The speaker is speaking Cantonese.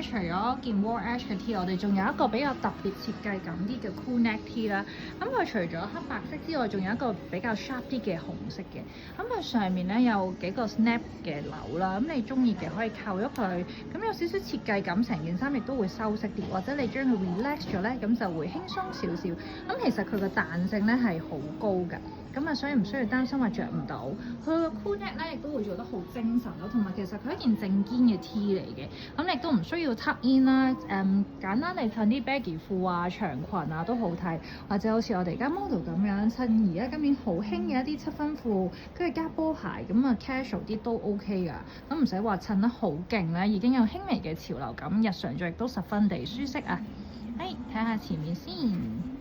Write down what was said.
咧，除咗件 War Edge 嘅 T，我哋仲有一個比較特別設計感啲嘅 Cool Neck T 啦。咁佢除咗黑白色之外，仲有一個比較 sharp 啲嘅紅色嘅。咁佢上面咧有幾個 snap 嘅紐啦，咁你中意嘅可以扣咗佢，咁有少少設計感，成件衫亦都會修飾啲，或者你將佢 relax 咗咧，咁就會輕鬆少少。咁其實佢個彈性咧係好高㗎。咁啊，所以唔需要擔心話着唔到。佢個 Cool Neck 咧，亦都會做得好精神咯。同埋其實佢係一件正肩嘅 T 嚟嘅，咁你亦都唔需要 tuck in 啦。簡單地襯啲 baggy 褲啊、長裙啊都好睇，或者好似我哋而家 model 咁樣襯而家今年好興嘅一啲七分褲，跟住加波鞋，咁啊 casual 啲都 OK 㗎。咁唔使話襯得好勁咧，已經有輕微嘅潮流感，日常着亦都十分地舒適啊。睇下前面先。